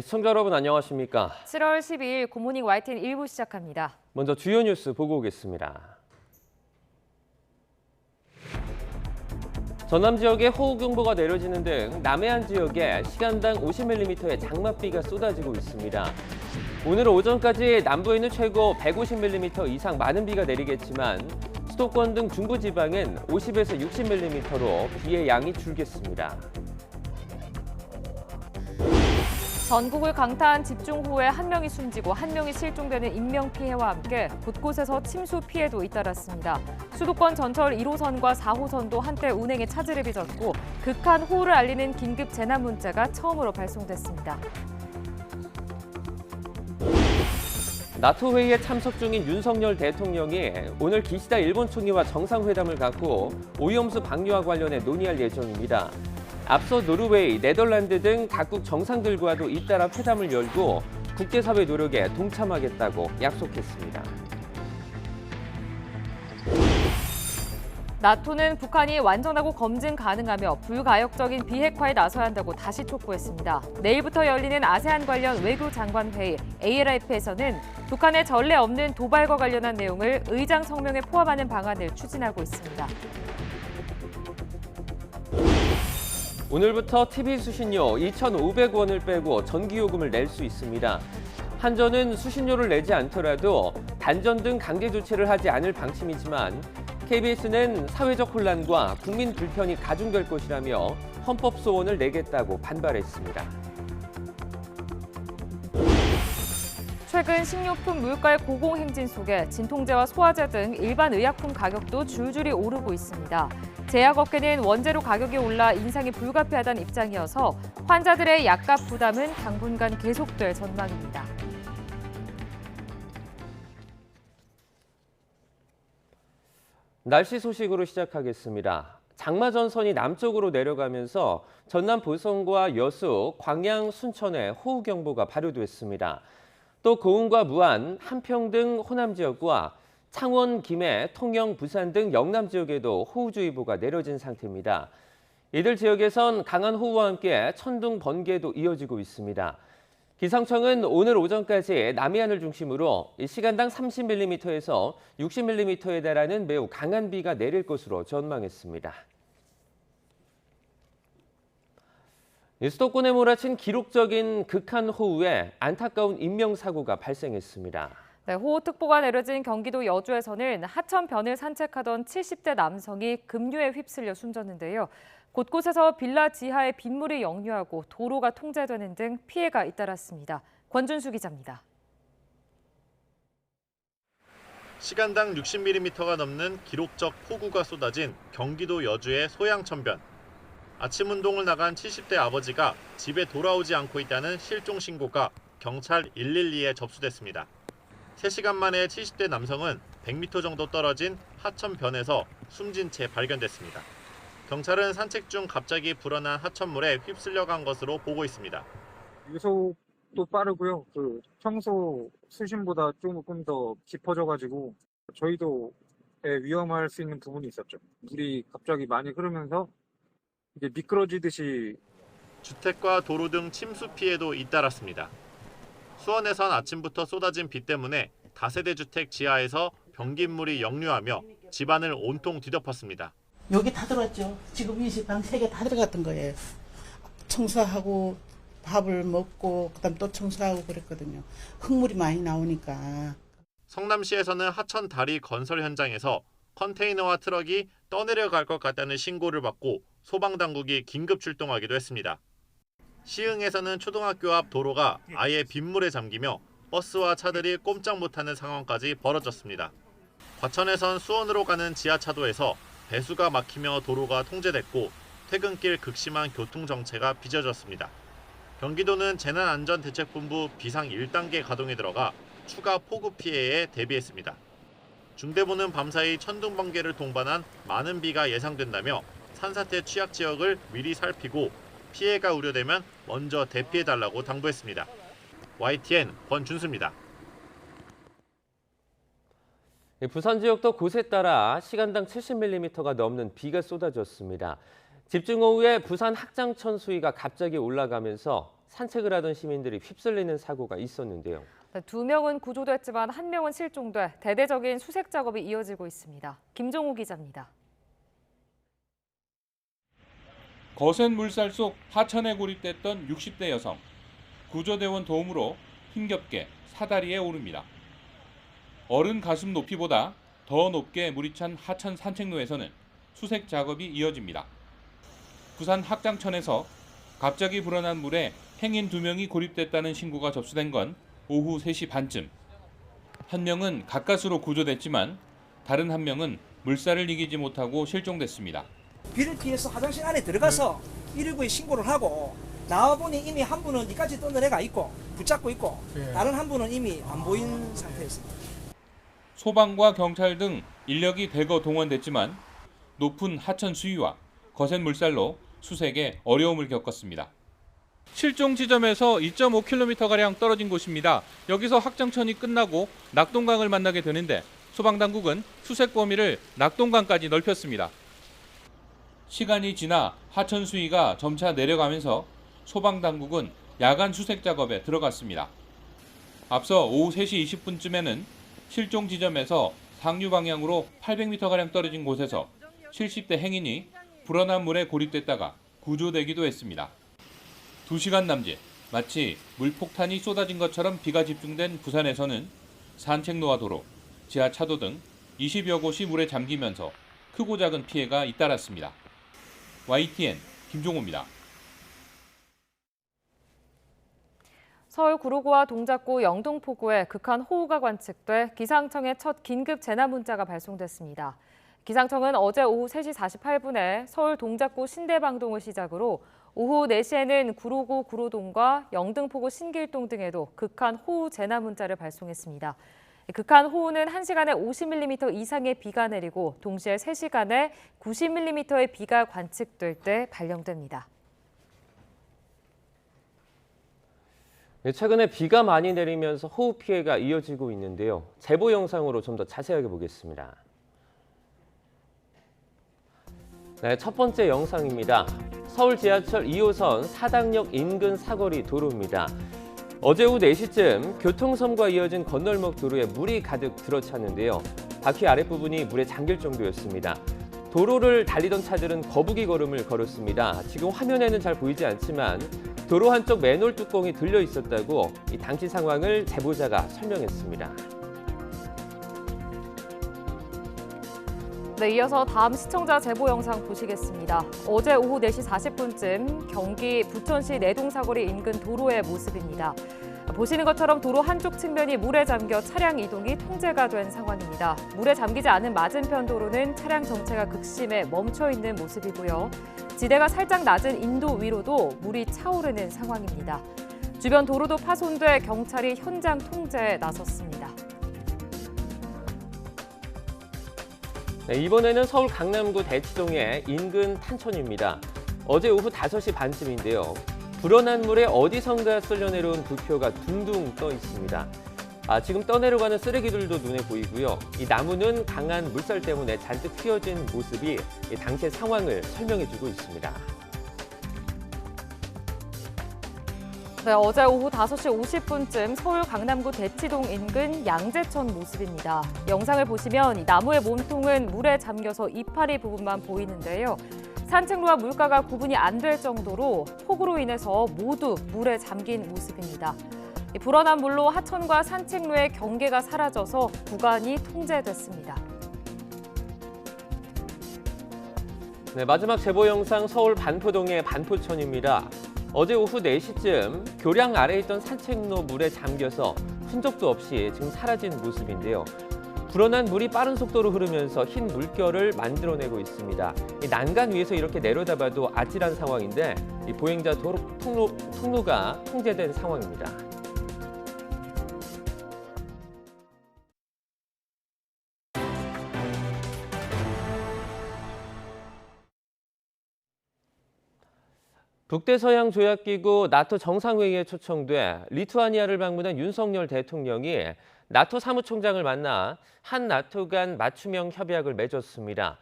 시청자 여러분 안녕하십니까? 7월 12일 굿모닝 YTN 1부 시작합니다. 먼저 주요 뉴스 보고 오겠습니다. 전남 지역에 호우경보가 내려지는 등 남해안 지역에 시간당 50mm의 장맛비가 쏟아지고 있습니다. 오늘 오전까지 남부에는 최고 150mm 이상 많은 비가 내리겠지만 수도권 등 중부지방은 50에서 60mm로 비의 양이 줄겠습니다. 전국을 강타한 집중호우에 한 명이 숨지고 한 명이 실종되는 인명피해와 함께 곳곳에서 침수 피해도 잇따랐습니다. 수도권 전철 1호선과 4호선도 한때 운행에 차질을 빚었고 극한 호우를 알리는 긴급 재난 문자가 처음으로 발송됐습니다. 나토 회의에 참석 중인 윤석열 대통령이 오늘 기시다 일본 총리와 정상회담을 갖고 오염수 방류와 관련해 논의할 예정입니다. 앞서 노르웨이, 네덜란드 등 각국 정상들과도 잇따라 회담을 열고 국제사회 노력에 동참하겠다고 약속했습니다. 나토는 북한이 완전하고 검증 가능하며 불가역적인 비핵화에 나서야 한다고 다시 촉구했습니다. 내일부터 열리는 아세안 관련 외교장관회의 ALF에서는 북한의 전례 없는 도발과 관련한 내용을 의장 성명에 포함하는 방안을 추진하고 있습니다. 오늘부터 TV 수신료 2,500원을 빼고 전기요금을 낼 수 있습니다. 한전은 수신료를 내지 않더라도 단전 등 강제 조치를 하지 않을 방침이지만 KBS는 사회적 혼란과 국민 불편이 가중될 것이라며 헌법 소원을 내겠다고 반발했습니다. 최근 식료품 물가의 고공행진 속에 진통제와 소화제 등 일반 의약품 가격도 줄줄이 오르고 있습니다. 제약업계는 원재료 가격이 올라 인상이 불가피하다는 입장이어서 환자들의 약값 부담은 당분간 계속될 전망입니다. 날씨 소식으로 시작하겠습니다. 장마 전선이 남쪽으로 내려가면서 전남 보성과 여수, 광양, 순천에 호우경보가 발효됐습니다. 또 고흥과 무안, 한평 등 호남 지역과 창원, 김해, 통영, 부산 등 영남 지역에도 호우주의보가 내려진 상태입니다. 이들 지역에선 강한 호우와 함께 천둥, 번개도 이어지고 있습니다. 기상청은 오늘 오전까지 남해안을 중심으로 시간당 30mm에서 60mm에 달하는 매우 강한 비가 내릴 것으로 전망했습니다. 수도권에 몰아친 기록적인 극한 호우에 안타까운 인명사고가 발생했습니다. 네, 호우특보가 내려진 경기도 여주에서는 하천변을 산책하던 70대 남성이 급류에 휩쓸려 숨졌는데요. 곳곳에서 빌라 지하에 빗물이 역류하고 도로가 통제되는 등 피해가 잇따랐습니다. 권준수 기자입니다. 시간당 60mm가 넘는 기록적 폭우가 쏟아진 경기도 여주의 소양천변. 아침 운동을 나간 70대 아버지가 집에 돌아오지 않고 있다는 실종 신고가 경찰 112에 접수됐습니다. 3시간 만에 70대 남성은 100m 정도 떨어진 하천변에서 숨진 채 발견됐습니다. 경찰은 산책 중 갑자기 불어난 하천물에 휩쓸려 간 것으로 보고 있습니다. 유속도 빠르고요. 평소 수심보다 조금 더 깊어져가지고 저희도 위험할 수 있는 부분이 있었죠. 물이 갑자기 많이 흐르면서 이제 미끄러지듯이 주택과 도로 등 침수 피해도 잇따랐습니다. 수원에선 아침부터 쏟아진 비 때문에 다세대 주택 지하에서 변기물이 역류하며 집안을 온통 뒤덮었습니다. 여기 다 들어왔죠. 지금 이 집 방 3개 다 들어갔던 거예요. 청소하고 밥을 먹고 그다음 또 청소하고 그랬거든요. 흙물이 많이 나오니까. 성남시에서는 하천 다리 건설 현장에서 컨테이너와 트럭이 떠내려갈 것 같다는 신고를 받고 소방당국이 긴급 출동하기도 했습니다. 시흥에서는 초등학교 앞 도로가 아예 빗물에 잠기며 버스와 차들이 꼼짝 못하는 상황까지 벌어졌습니다. 과천에선 수원으로 가는 지하차도에서 배수가 막히며 도로가 통제됐고 퇴근길 극심한 교통정체가 빚어졌습니다. 경기도는 재난안전대책본부 비상 1단계 가동에 들어가 추가 폭우 피해에 대비했습니다. 중대본은 밤사이 천둥번개를 동반한 많은 비가 예상된다며 산사태 취약 지역을 미리 살피고 피해가 우려되면 먼저 대피해달라고 당부했습니다. YTN 권준수입니다. 부산 지역도 곳에 따라 시간당 70mm가 넘는 비가 쏟아졌습니다. 집중호우에 부산 학장천 수위가 갑자기 올라가면서 산책을 하던 시민들이 휩쓸리는 사고가 있었는데요. 네, 2명은 구조됐지만 1명은 실종돼 대대적인 수색 작업이 이어지고 있습니다. 김종우 기자입니다. 거센 물살 속 하천에 고립됐던 60대 여성. 구조대원 도움으로 힘겹게 사다리에 오릅니다. 어른 가슴 높이보다 더 높게 물이 찬 하천 산책로에서는 수색 작업이 이어집니다. 부산 학장천에서 갑자기 불어난 물에 행인 2명이 고립됐다는 신고가 접수된 건 오후 3시 반쯤. 1명은 가까스로 구조됐지만 다른 1명은 물살을 이기지 못하고 실종됐습니다. 비를 피해서 화장실 안에 들어가서 119에 신고를 하고 나와보니 이미 한 분은 이까지 떠내려가 있고 붙잡고 있고 다른 한 분은 이미 안 보이는 상태였습니다. 소방과 경찰 등 인력이 대거 동원됐지만 높은 하천 수위와 거센 물살로 수색에 어려움을 겪었습니다. 실종 지점에서 2.5km가량 떨어진 곳입니다. 여기서 학장천이 끝나고 낙동강을 만나게 되는데 소방당국은 수색 범위를 낙동강까지 넓혔습니다. 시간이 지나 하천 수위가 점차 내려가면서 소방당국은 야간 수색 작업에 들어갔습니다. 앞서 오후 3시 20분쯤에는 실종 지점에서 상류 방향으로 800m가량 떨어진 곳에서 70대 행인이 불어난 물에 고립됐다가 구조되기도 했습니다. 2시간 남짓, 마치 물폭탄이 쏟아진 것처럼 비가 집중된 부산에서는 산책로와 도로, 지하차도 등 20여 곳이 물에 잠기면서 크고 작은 피해가 잇따랐습니다. YTN 김종호입니다. 서울 구로구와 동작구 영등포구에 극한 호우가 관측돼 기상청에 첫 긴급 재난 문자가 발송됐습니다. 기상청은 어제 오후 3시 48분에 서울 동작구 신대방동을 시작으로 오후 4시에는 구로구 구로동과 영등포구 신길동 등에도 극한 호우 재난 문자를 발송했습니다. 극한 호우는 1시간에 50mm 이상의 비가 내리고 동시에 3시간에 90mm의 비가 관측될 때 발령됩니다. 최근에 비가 많이 내리면서 호우 피해가 이어지고 있는데요. 제보 영상으로 좀 더 자세하게 보겠습니다. 네, 첫 번째 영상입니다. 서울 지하철 2호선 사당역 인근 사거리 도로입니다. 어제 오후 4시쯤 교통섬과 이어진 건널목 도로에 물이 가득 들어찼는데요. 바퀴 아랫부분이 물에 잠길 정도였습니다. 도로를 달리던 차들은 거북이 걸음을 걸었습니다. 지금 화면에는 잘 보이지 않지만 도로 한쪽 맨홀 뚜껑이 들려 있었다고 이 당시 상황을 제보자가 설명했습니다. 네, 이어서 다음 시청자 제보 영상 보시겠습니다. 어제 오후 4시 40분쯤 경기 부천시 내동 사거리 인근 도로의 모습입니다. 보시는 것처럼 도로 한쪽 측면이 물에 잠겨 차량 이동이 통제가 된 상황입니다. 물에 잠기지 않은 맞은편 도로는 차량 정체가 극심해 멈춰 있는 모습이고요. 지대가 살짝 낮은 인도 위로도 물이 차오르는 상황입니다. 주변 도로도 파손돼 경찰이 현장 통제에 나섰습니다. 네, 이번에는 서울 강남구 대치동의 인근 탄천입니다. 어제 오후 5시 반쯤인데요. 불어난 물에 어디선가 쓸려 내려온 부표가 둥둥 떠 있습니다. 지금 떠내려가는 쓰레기들도 눈에 보이고요. 이 나무는 강한 물살 때문에 잔뜩 휘어진 모습이 당시의 상황을 설명해주고 있습니다. 네, 어제 오후 5시 50분쯤 서울 강남구 대치동 인근 양재천 모습입니다. 영상을 보시면 이 나무의 몸통은 물에 잠겨서 이파리 부분만 보이는데요. 산책로와 물가가 구분이 안 될 정도로 폭우로 인해서 모두 물에 잠긴 모습입니다. 불어난 물로 하천과 산책로의 경계가 사라져서 구간이 통제됐습니다. 네, 마지막 제보 영상 서울 반포동의 반포천입니다. 어제 오후 4시쯤 교량 아래에 있던 산책로 물에 잠겨서 흔적도 없이 지금 사라진 모습인데요. 불어난 물이 빠른 속도로 흐르면서 흰 물결을 만들어내고 있습니다. 이 난간 위에서 이렇게 내려다봐도 아찔한 상황인데 이 보행자 통로가 통제된 상황입니다. 북대서양조약기구 나토 정상회의에 초청돼 리투아니아를 방문한 윤석열 대통령이 나토 사무총장을 만나 한 나토 간 맞춤형 협약을 맺었습니다.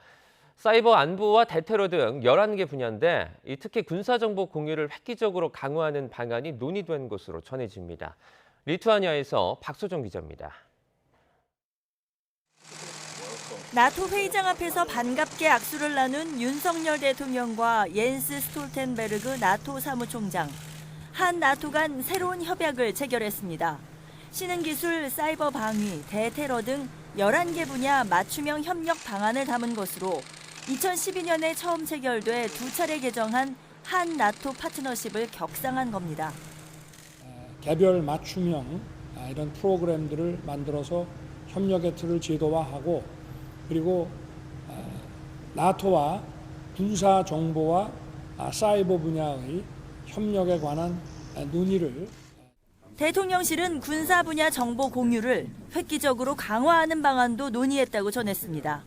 사이버 안보와 대테러 등 11개 분야인데 특히 군사정보 공유를 획기적으로 강화하는 방안이 논의된 것으로 전해집니다. 리투아니아에서 박소정 기자입니다. 나토 회의장 앞에서 반갑게 악수를 나눈 윤석열 대통령과 옌스 스톨텐베르그 나토 사무총장. 한 나토 간 새로운 협약을 체결했습니다. 신흥기술, 사이버 방위, 대테러 등 11개 분야 맞춤형 협력 방안을 담은 것으로 2012년에 처음 체결돼 2차례 개정한 한 나토 파트너십을 격상한 겁니다. 개별 맞춤형 이런 프로그램들을 만들어서 협력의 틀을 제도화하고 그리고 나토와 군사 정보와 사이버 분야의 협력에 관한 논의를 대통령실은 군사 분야 정보 공유를 획기적으로 강화하는 방안도 논의했다고 전했습니다.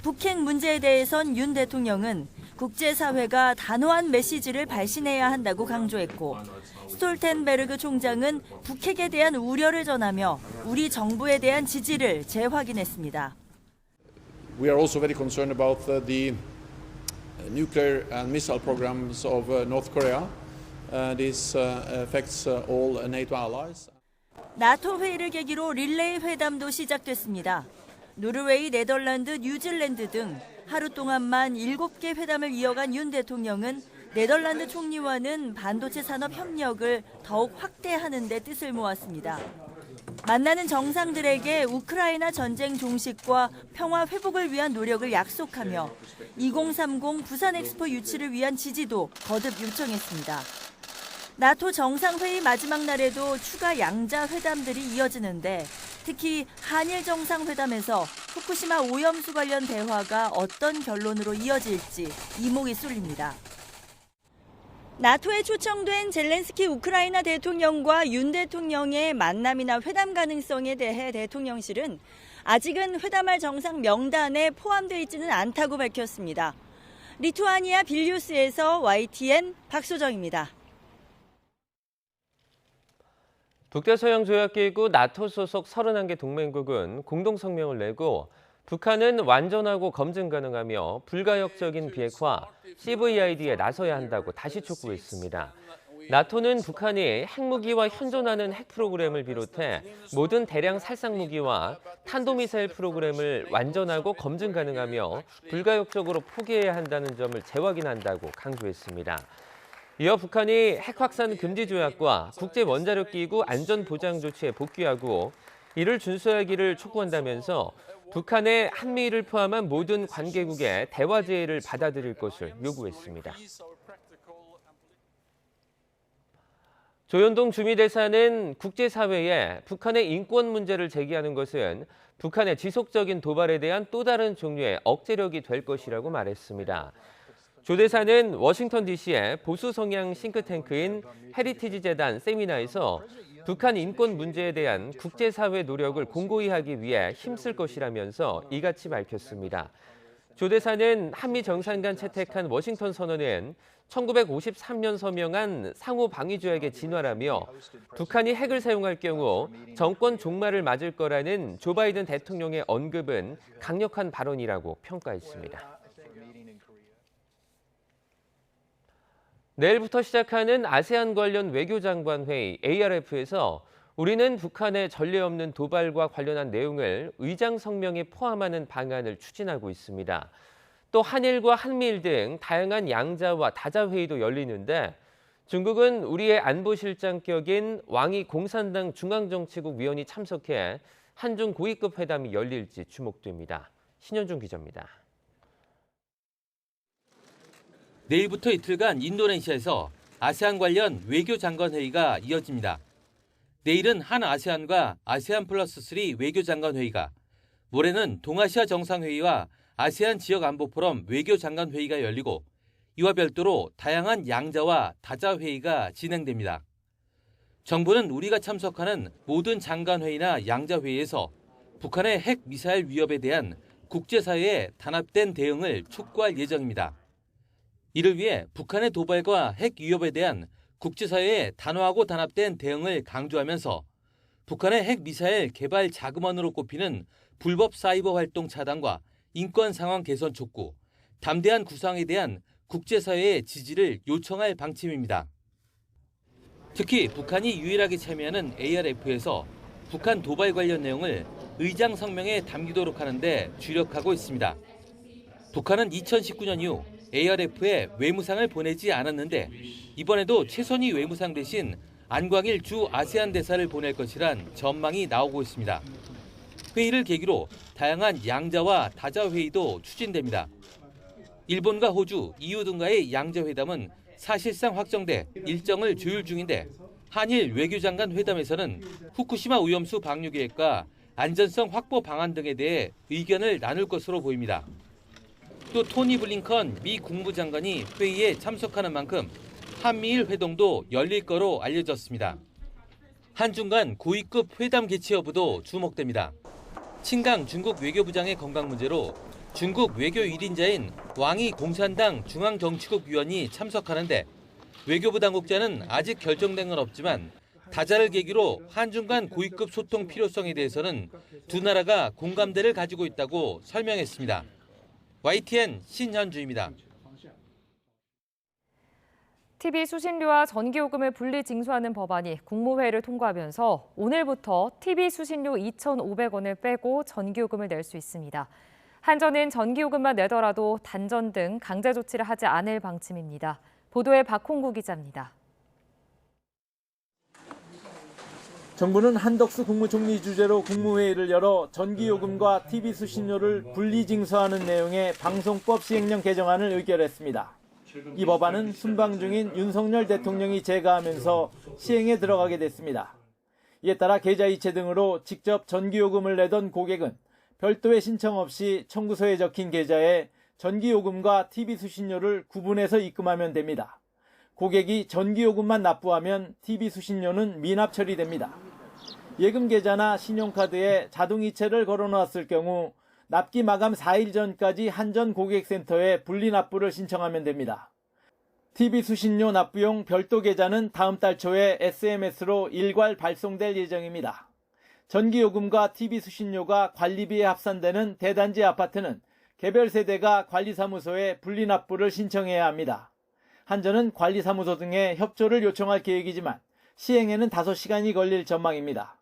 북핵 문제에 대해선 윤 대통령은 국제사회가 단호한 메시지를 발신해야 한다고 강조했고 스톨텐베르그 총장은 북핵에 대한 우려를 전하며 우리 정부에 대한 지지를 재확인했습니다. We are also very concerned about the nuclear and missile programs of North Korea. This affects all NATO allies. 나토 회의를 계기로 릴레이 회담도 시작됐습니다. 노르웨이, 네덜란드, 뉴질랜드 등 하루 동안만 7개 회담을 이어간 윤 대통령은 네덜란드 총리와는 반도체 산업 협력을 더욱 확대하는 데 뜻을 모았습니다. 만나는 정상들에게 우크라이나 전쟁 종식과 평화 회복을 위한 노력을 약속하며 2030 부산 엑스포 유치를 위한 지지도 거듭 요청했습니다. 나토 정상회의 마지막 날에도 추가 양자 회담들이 이어지는데 특히 한일 정상회담에서 후쿠시마 오염수 관련 대화가 어떤 결론으로 이어질지 이목이 쏠립니다. 나토에 초청된 젤렌스키 우크라이나 대통령과 윤 대통령의 만남이나 회담 가능성에 대해 대통령실은 아직은 회담할 정상 명단에 포함되어 있지는 않다고 밝혔습니다. 리투아니아 빌뉴스에서 YTN 박소정입니다. 북대서양조약기구 나토 소속 31개 동맹국은 공동성명을 내고 북한은 완전하고 검증 가능하며 불가역적인 비핵화 CVID에 나서야 한다고 다시 촉구했습니다. 나토는 북한이 핵무기와 현존하는 핵 프로그램을 비롯해 모든 대량 살상무기와 탄도미사일 프로그램을 완전하고 검증 가능하며 불가역적으로 포기해야 한다는 점을 재확인한다고 강조했습니다. 이어 북한이 핵 확산 금지 조약과 국제 원자력기구 안전보장조치에 복귀하고 이를 준수하기를 촉구한다면서 북한의 한미를 포함한 모든 관계국의 대화 제의를 받아들일 것을 요구했습니다. 조현동 주미대사는 국제사회에 북한의 인권 문제를 제기하는 것은 북한의 지속적인 도발에 대한 또 다른 종류의 억제력이 될 것이라고 말했습니다. 조 대사는 워싱턴 DC의 보수 성향 싱크탱크인 헤리티지 재단 세미나에서 북한 인권 문제에 대한 국제사회 노력을 공고히 하기 위해 힘쓸 것이라면서 이같이 밝혔습니다. 조 대사는 한미 정상 간 채택한 워싱턴 선언은 1953년 서명한 상호 방위 조약의 진화라며 북한이 핵을 사용할 경우 정권 종말을 맞을 거라는 조 바이든 대통령의 언급은 강력한 발언이라고 평가했습니다. 내일부터 시작하는 아세안 관련 외교장관 회의 ARF에서 우리는 북한의 전례 없는 도발과 관련한 내용을 의장 성명에 포함하는 방안을 추진하고 있습니다. 또 한일과 한미일 등 다양한 양자와 다자 회의도 열리는데 중국은 우리의 안보실장격인 왕이 공산당 중앙정치국 위원이 참석해 한중 고위급 회담이 열릴지 주목됩니다. 신현중 기자입니다. 내일부터 이틀간 인도네시아에서 아세안 관련 외교장관 회의가 이어집니다. 내일은 한 아세안과 아세안 플러스 3 외교장관 회의가, 모레는 동아시아 정상회의와 아세안 지역안보 포럼 외교장관 회의가 열리고 이와 별도로 다양한 양자와 다자 회의가 진행됩니다. 정부는 우리가 참석하는 모든 장관회의나 양자회의에서 북한의 핵 미사일 위협에 대한 국제사회의 단합된 대응을 촉구할 예정입니다. 이를 위해 북한의 도발과 핵 위협에 대한 국제사회의 단호하고 단합된 대응을 강조하면서 북한의 핵 미사일 개발 자금원으로 꼽히는 불법 사이버 활동 차단과 인권 상황 개선 촉구, 담대한 구상에 대한 국제사회의 지지를 요청할 방침입니다. 특히 북한이 유일하게 참여하는 ARF에서 북한 도발 관련 내용을 의장 성명에 담기도록 하는 데 주력하고 있습니다. 북한은 2019년 이후 ARF에 외무상을 보내지 않았는데 이번에도 최선희 외무상 대신 안광일 주 아세안 대사를 보낼 것이란 전망이 나오고 있습니다. 회의를 계기로 다양한 양자와 다자 회의도 추진됩니다. 일본과 호주, EU 등과의 양자회담은 사실상 확정돼 일정을 조율 중인데 한일 외교장관 회담에서는 후쿠시마 오염수 방류 계획과 안전성 확보 방안 등에 대해 의견을 나눌 것으로 보입니다. 또 토니 블링컨 미 국무장관이 회의에 참석하는 만큼 한미일 회동도 열릴 거로 알려졌습니다. 한중 간 고위급 회담 개최 여부도 주목됩니다. 친강 중국 외교부장의 건강 문제로 중국 외교 1인자인 왕이 공산당 중앙정치국 위원이 참석하는데 외교부 당국자는 아직 결정된 건 없지만 다자를 계기로 한중 간 고위급 소통 필요성에 대해서는 두 나라가 공감대를 가지고 있다고 설명했습니다. YTN 신현주입니다. TV 수신료와 전기요금을 분리 징수하는 법안이 국무회의를 통과하면서 오늘부터 TV 수신료 2,500원을 빼고 전기요금을 낼 수 있습니다. 한전은 전기요금만 내더라도 단전 등 강제 조치를 하지 않을 방침입니다. 보도에 박홍구 기자입니다. 정부는 한덕수 국무총리 주재로 국무회의를 열어 전기요금과 TV 수신료를 분리징수하는 내용의 방송법 시행령 개정안을 의결했습니다. 이 법안은 순방 중인 윤석열 대통령이 제거하면서 시행에 들어가게 됐습니다. 이에 따라 계좌이체 등으로 직접 전기요금을 내던 고객은 별도의 신청 없이 청구서에 적힌 계좌에 전기요금과 TV 수신료를 구분해서 입금하면 됩니다. 고객이 전기요금만 납부하면 TV 수신료는 미납 처리됩니다. 예금 계좌나 신용카드에 자동이체를 걸어놨을 경우 납기 마감 4일 전까지 한전 고객센터에 분리 납부를 신청하면 됩니다. TV 수신료 납부용 별도 계좌는 다음 달 초에 SMS로 일괄 발송될 예정입니다. 전기요금과 TV 수신료가 관리비에 합산되는 대단지 아파트는 개별 세대가 관리사무소에 분리 납부를 신청해야 합니다. 한전은 관리사무소 등의 협조를 요청할 계획이지만 시행에는 5시간이 걸릴 전망입니다.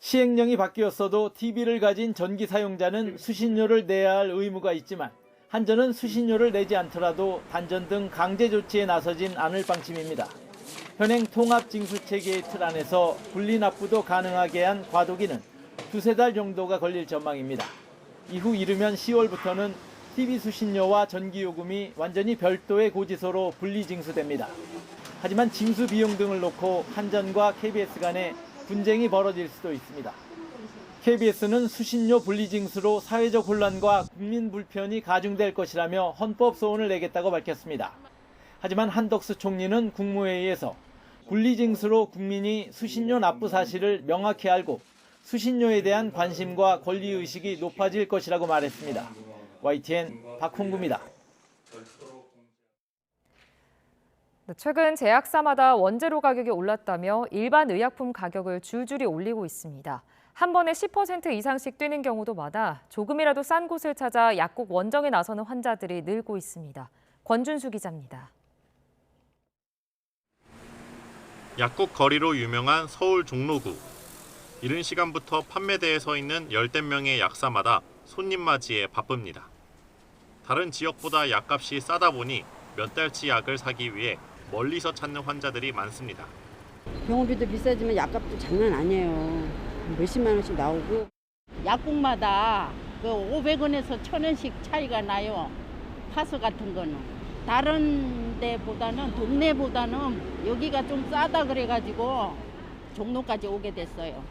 시행령이 바뀌었어도 TV를 가진 전기 사용자는 수신료를 내야 할 의무가 있지만 한전은 수신료를 내지 않더라도 단전 등 강제 조치에 나서진 않을 방침입니다. 현행 통합징수체계의 틀 안에서 분리 납부도 가능하게 한 과도기는 2-3달 정도가 걸릴 전망입니다. 이후 이르면 10월부터는 TV 수신료와 전기요금이 완전히 별도의 고지서로 분리징수됩니다. 하지만 징수 비용 등을 놓고 한전과 KBS 간에 분쟁이 벌어질 수도 있습니다. KBS는 수신료 분리징수로 사회적 혼란과 국민 불편이 가중될 것이라며 헌법 소원을 내겠다고 밝혔습니다. 하지만 한덕수 총리는 국무회의에서 분리징수로 국민이 수신료 납부 사실을 명확히 알고 수신료에 대한 관심과 권리의식이 높아질 것이라고 말했습니다. YTN 박홍구입니다. 최근 제약사마다 원재료 가격이 올랐다며 일반 의약품 가격을 줄줄이 올리고 있습니다. 한 번에 10% 이상씩 뛰는 경우도 많아 조금이라도 싼 곳을 찾아 약국 원정에 나서는 환자들이 늘고 있습니다. 권준수 기자입니다. 약국 거리로 유명한 서울 종로구. 이른 시간부터 판매대에 서 있는 열댓 명의 약사마다 손님 맞이에 바쁩니다. 다른 지역보다 약값이 싸다 보니 몇 달치 약을 사기 위해 멀리서 찾는 환자들이 많습니다. 병원비도 비싸지만 약값도 장난 아니에요. 몇십만 원씩 나오고. 약국마다 그 500원에서 1,000원씩 차이가 나요. 파스 같은 거는. 다른 데보다는 동네보다는 여기가 좀 싸다 그래가지고 종로까지 오게 됐어요.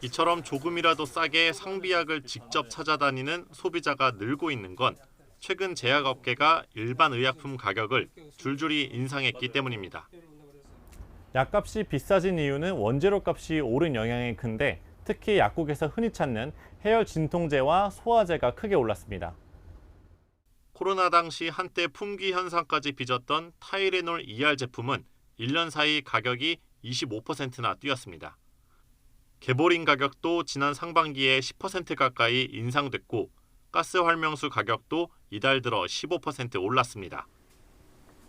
이처럼 조금이라도 싸게 상비약을 직접 찾아다니는 소비자가 늘고 있는 건 최근 제약업계가 일반 의약품 가격을 줄줄이 인상했기 때문입니다. 약값이 비싸진 이유는 원재료 값이 오른 영향이 큰데 특히 약국에서 흔히 찾는 해열 진통제와 소화제가 크게 올랐습니다. 코로나 당시 한때 품귀 현상까지 빚었던 타이레놀 ER 제품은 1년 사이 가격이 25%나 뛰었습니다. 개보린 가격도 지난 상반기에 10% 가까이 인상됐고 가스 활명수 가격도 이달 들어 15% 올랐습니다.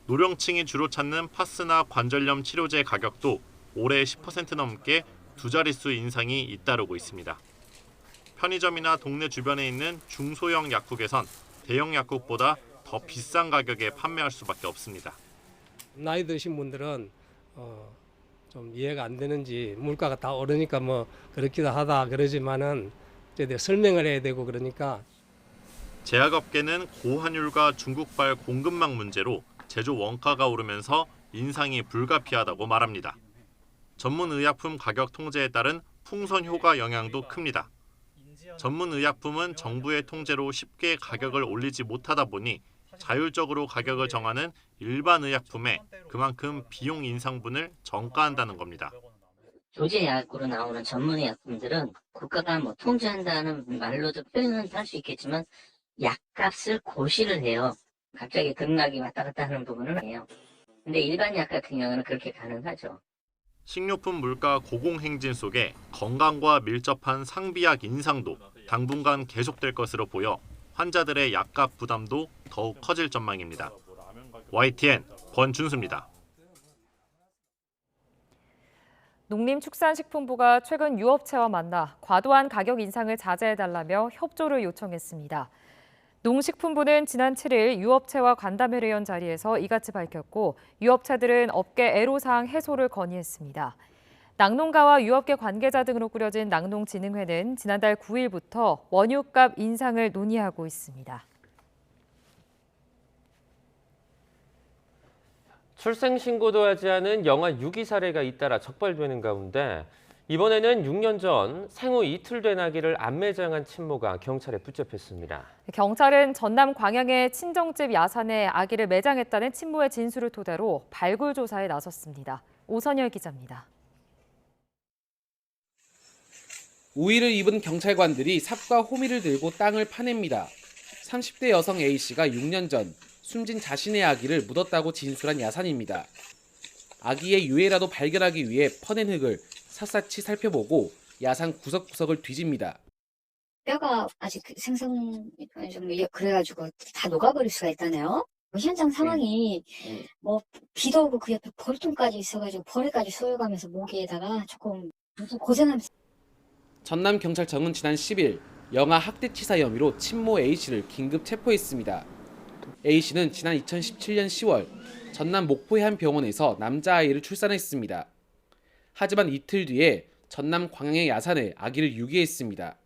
노령층이 주로 찾는 파스나 관절염 치료제 가격도 올해 10% 넘게 두 자릿수 인상이 잇따르고 있습니다. 편의점이나 동네 주변에 있는 중소형 약국에선 대형 약국보다 더 비싼 가격에 판매할 수밖에 없습니다. 나이 드신 분들은 좀 이해가 안 되는지 물가가 다 오르니까 뭐 그렇기도 하다 그러지만은 설명을 해야 되고 그러니까. 제약업계는 고환율과 중국발 공급망 문제로 제조 원가가 오르면서 인상이 불가피하다고 말합니다. 전문 의약품 가격 통제에 따른 풍선 효과 영향도 큽니다. 전문 의약품은 정부의 통제로 쉽게 가격을 올리지 못하다 보니 자율적으로 가격을 정하는 일반 의약품에 그만큼 비용 인상분을 전가한다는 겁니다. 조제약으로 나오는 전문의약품들은 국가가 뭐 통제한다는 말로도 표현은 할 수 있겠지만 약값을 고시를 해요. 갑자기 급락이 왔다 갔다 하는 부분은 해요. 근데 일반 약 같은 경우는 그렇게 가능하죠. 식료품 물가 고공행진 속에 건강과 밀접한 상비약 인상도 당분간 계속될 것으로 보여 환자들의 약값 부담도 더욱 커질 전망입니다. YTN 권준수입니다. 농림축산식품부가 최근 유업체와 만나 과도한 가격 인상을 자제해달라며 협조를 요청했습니다. 농식품부는 지난 7일 유업체와 간담회를 연 자리에서 이같이 밝혔고 유업체들은 업계 애로사항 해소를 건의했습니다. 낙농가와 유업계 관계자 등으로 꾸려진 낙농진흥회는 지난달 9일부터 원유값 인상을 논의하고 있습니다. 출생신고도 하지 않은 영아 유기 사례가 잇따라 적발되는 가운데 이번에는 6년 전 생후 이틀 된 아기를 안매장한 친모가 경찰에 붙잡혔습니다. 경찰은 전남 광양의 친정집 야산에 아기를 매장했다는 친모의 진술을 토대로 발굴 조사에 나섰습니다. 오선열 기자입니다. 우의를 입은 경찰관들이 삽과 호미를 들고 땅을 파냅니다. 30대 여성 A씨가 6년 전 숨진 자신의 아기를 묻었다고 진술한 야산입니다. 아기의 유해라도 발견하기 위해 퍼낸 흙을 샅샅이 살펴보고 야산 구석구석을 뒤집니다. 뼈가 아직 생성 좀 그래가지고 다 녹아버릴 수가 있다네요. 현장 상황이 뭐 비도 오고 그 옆에 벌통까지 있어가지고 벌에까지 쏘여가면서 모기에다가 조금 고생하면서. 전남경찰청은 지난 10일 영아 학대치사 혐의로 친모 A씨를 긴급 체포했습니다. A씨는 지난 2017년 10월 전남 목포의 한 병원에서 남자아이를 출산했습니다. 하지만 이틀 뒤에 전남 광양의 야산에 아기를 유기했습니다.